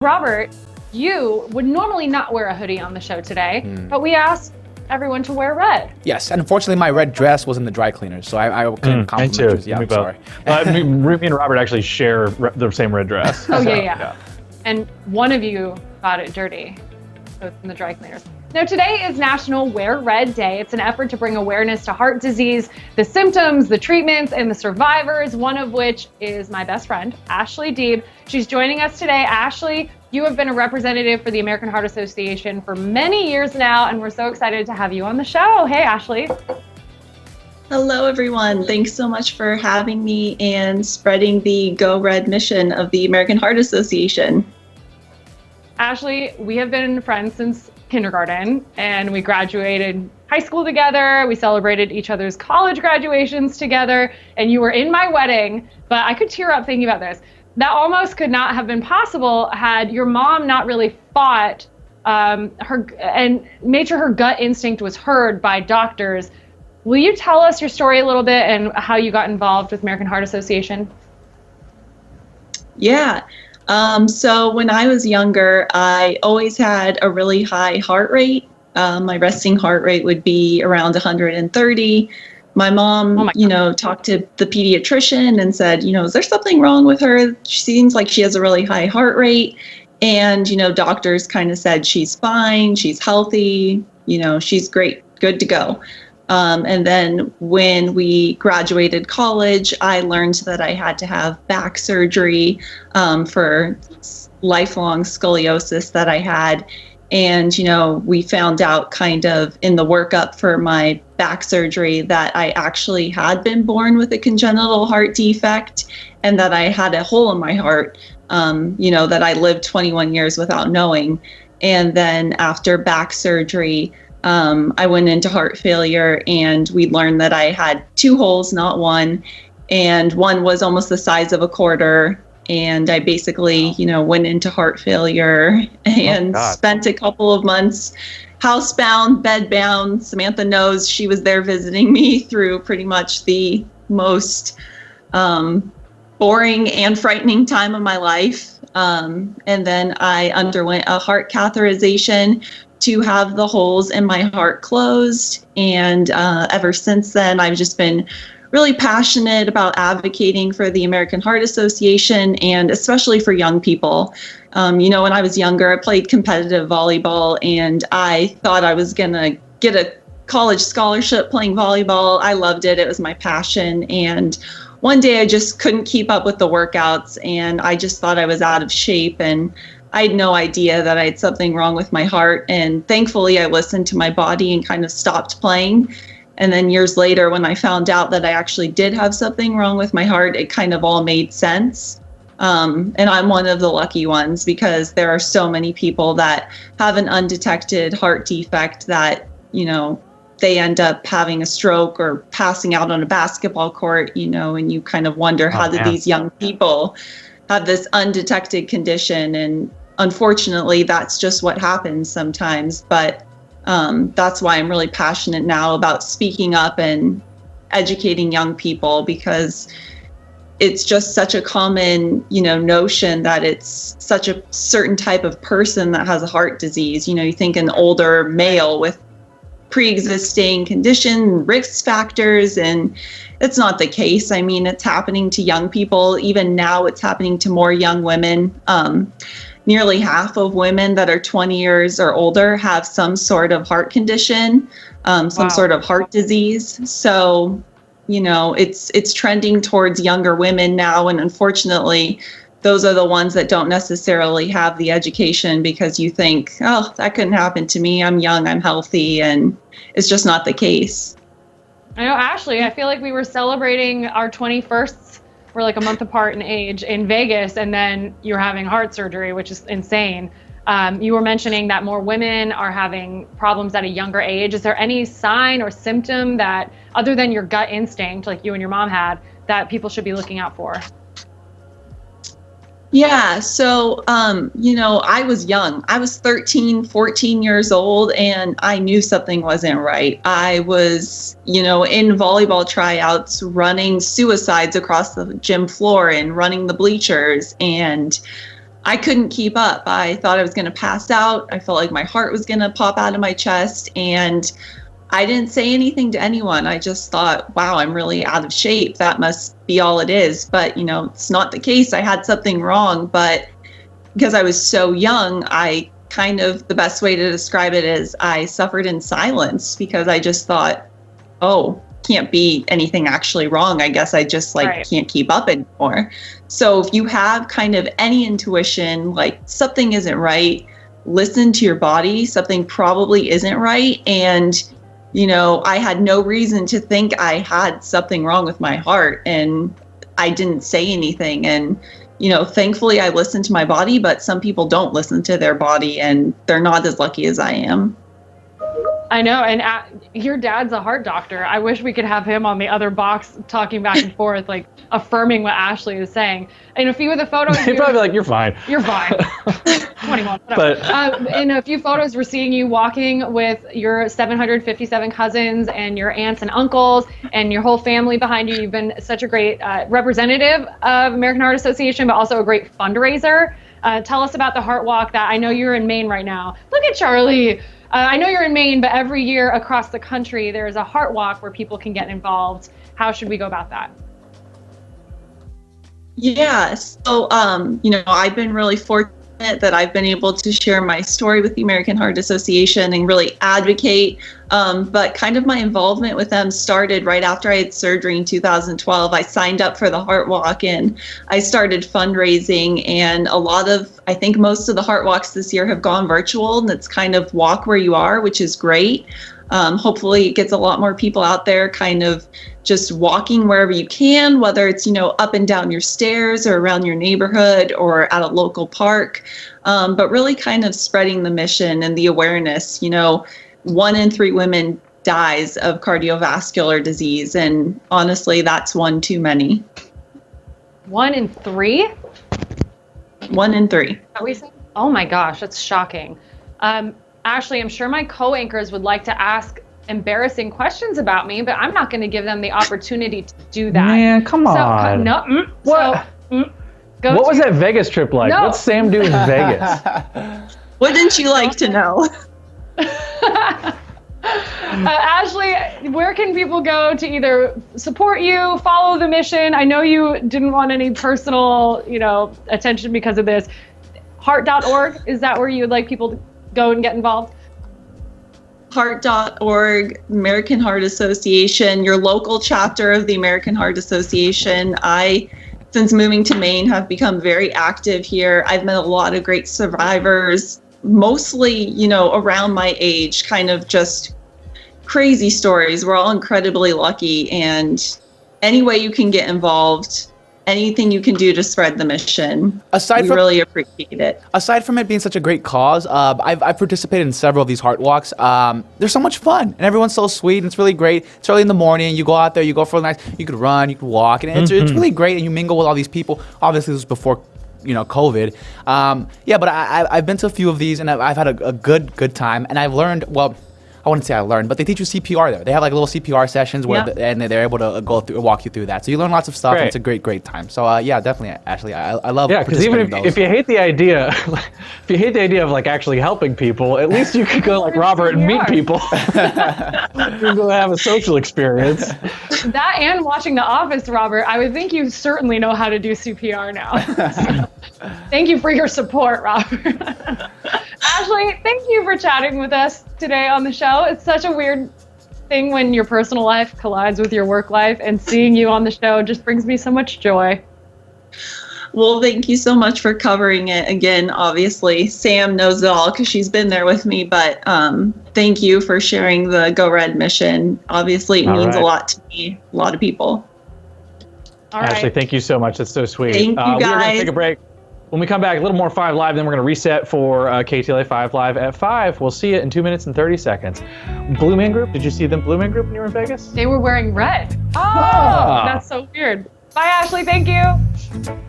Robert, you would normally not wear a hoodie on the show today, but we asked everyone to wear red. Yes, and unfortunately my red dress was in the dry cleaners, so I couldn't compliment you. Yeah, I'm sorry. Me and Robert actually share the same red dress. Oh, so, yeah. And one of you got it dirty, so it's in the dry cleaners. Now, today is National Wear Red Day. It's an effort to bring awareness to heart disease, the symptoms, the treatments, and the survivors, one of which is my best friend, Ashley Deeb. She's joining us today. Ashley, you have been a representative for the American Heart Association for many years now, and we're so excited to have you on the show. Hey, Ashley. Hello, everyone. Thanks so much for having me and spreading the Go Red mission of the American Heart Association. Ashley, we have been friends since kindergarten, and we graduated high school together. We celebrated each other's college graduations together, and you were in my wedding, but I could tear up thinking about this. That almost could not have been possible had your mom not really fought her and made sure her gut instinct was heard by doctors. Will you tell us your story a little bit and how you got involved with American Heart Association? Yeah. So when I was younger, I always had a really high heart rate. My resting heart rate would be around 130. My mom, talked to the pediatrician and said, is there something wrong with her? She seems like she has a really high heart rate. And, doctors kind of said she's fine, she's healthy, she's great, good to go. And then when we graduated college, I learned that I had to have back surgery for lifelong scoliosis that I had. And, we found out kind of in the workup for my back surgery that I actually had been born with a congenital heart defect and that I had a hole in my heart, that I lived 21 years without knowing. And then after back surgery, I went into heart failure, and we learned that I had two holes, not one. And one was almost the size of a quarter. And I basically, went into heart failure and spent a couple of months housebound, bedbound. Samantha knows, she was there visiting me through pretty much the most boring and frightening time of my life. And then I underwent a heart catheterization to have the holes in my heart closed. And ever since then, I've just been really passionate about advocating for the American Heart Association, and especially for young people. When I was younger, I played competitive volleyball, and I thought I was going to get a college scholarship playing volleyball. I loved it. It was my passion. And one day I just couldn't keep up with the workouts, and I just thought I was out of shape, and I had no idea that I had something wrong with my heart. And thankfully, I listened to my body and kind of stopped playing. And then years later, when I found out that I actually did have something wrong with my heart, it kind of all made sense. And I'm one of the lucky ones, because there are so many people that have an undetected heart defect that, they end up having a stroke or passing out on a basketball court, and you kind of wonder, how did these young people have this undetected condition? And unfortunately, that's just what happens sometimes. But that's why I'm really passionate now about speaking up and educating young people, because it's just such a common, notion that it's such a certain type of person that has a heart disease. You think an older male with pre-existing condition, risk factors, and it's not the case. I mean, it's happening to young people. Even now, it's happening to more young women. Nearly half of women that are 20 years or older have some sort of heart condition, some sort of heart disease. So, it's trending towards younger women now. And unfortunately, those are the ones that don't necessarily have the education, because you think, oh, that couldn't happen to me. I'm young, I'm healthy. And it's just not the case. I know, Ashley, I feel like we were celebrating our 21st. We're like a month apart in age in Vegas, and then you're having heart surgery, which is insane. You were mentioning that more women are having problems at a younger age. Is there any sign or symptom that, other than your gut instinct, like you and your mom had, that people should be looking out for? Yeah. So, I was young. I was 13, 14 years old, and I knew something wasn't right. I was, in volleyball tryouts, running suicides across the gym floor and running the bleachers. And I couldn't keep up. I thought I was going to pass out. I felt like my heart was going to pop out of my chest. And I didn't say anything to anyone. I just thought, wow, I'm really out of shape. That must be all it is. But, you know, it's not the case. I had something wrong. But because I was so young, I kind of, the best way to describe it is I suffered in silence because I just thought, oh, can't be anything actually wrong. I guess I just can't keep up anymore. So if you have kind of any intuition, like something isn't right, listen to your body. Something probably isn't right. And, you know, I had no reason to think I had something wrong with my heart, and I didn't say anything. And, you know, thankfully I listened to my body, but some people don't listen to their body and they're not as lucky as I am. I know, and your dad's a heart doctor. I wish we could have him on the other box talking back and forth, like affirming what Ashley is saying. In a few of the photos, he'd probably be like, "You're fine. You're fine." 21. But in a few photos, we're seeing you walking with your 757 cousins and your aunts and uncles and your whole family behind you. You've been such a great representative of American Heart Association, but also a great fundraiser. Tell us about the Heart Walk. That I know you're in Maine right now. Look at Charlie. I know you're in Maine, but every year across the country, there's a Heart Walk where people can get involved. How should we go about that? Yeah, so, you know, I've been really fortunate that I've been able to share my story with the American Heart Association and really advocate. But kind of my involvement with them started right after I had surgery in 2012. I signed up for the Heart Walk and I started fundraising, and I think most of the Heart Walks this year have gone virtual, and it's kind of walk where you are, which is great. Hopefully it gets a lot more people out there kind of just walking wherever you can, whether it's, you know, up and down your stairs or around your neighborhood or at a local park, but really kind of spreading the mission and the awareness. You know, 1 in 3 women dies of cardiovascular disease, and honestly, that's one too many. 1 in 3? 1 in 3. Oh my gosh, that's shocking. Ashley, I'm sure my co-anchors would like to ask embarrassing questions about me, but I'm not going to give them the opportunity to do that. Man, come on. What? What was that Vegas trip like? No. What's Sam doing in Vegas? Wouldn't you like to know? Ashley, where can people go to either support you, follow the mission? I know you didn't want any personal, you know, attention because of this. Heart.org, is that where you would like people to go and get involved? Heart.org, American Heart Association, your local chapter of the American Heart Association. Since moving to Maine, have become very active here. I've met a lot of great survivors, mostly, you know, around my age, kind of just crazy stories. We're all incredibly lucky, and any way you can get involved, anything you can do to spread the mission, we really appreciate it. Aside from it being such a great cause, I've participated in several of these Heart Walks. They're so much fun, and everyone's so sweet, and it's really great. It's early in the morning. You go out there, you go for a nice, you could run, you could walk, and it's really great, and you mingle with all these people. Obviously, this was before, you know, COVID. But I've been to a few of these, and I've had a good time, and I've learned, well, I wouldn't say I learned, but they teach you CPR there. They have like little CPR sessions where and they're able to walk you through that. So you learn lots of stuff. And it's a great time. So definitely, Ashley, I love. Yeah, because even if you hate the idea, of like actually helping people, at least you could go like Robert and meet people. You're going to have a social experience. That and watching The Office, Robert. I would think you certainly know how to do CPR now. So, thank you for your support, Robert. Ashley, thank you for chatting with us today on the show. It's such a weird thing when your personal life collides with your work life, and seeing you on the show just brings me so much joy. Well, thank you so much for covering it again. Obviously, Sam knows it all because she's been there with me, but thank you for sharing the Go Red mission. Obviously, it means a lot to me, a lot of people. All right. Ashley, thank you so much. That's so sweet. Thank you, guys. We're going to take a break. When we come back, a little more 5 Live, then we're going to reset for KTLA 5 Live at 5. We'll see you in 2 minutes and 30 seconds. Blue Man Group, did you see them Blue Man Group when you were in Vegas? They were wearing red. Oh, that's so weird. Bye, Ashley. Thank you.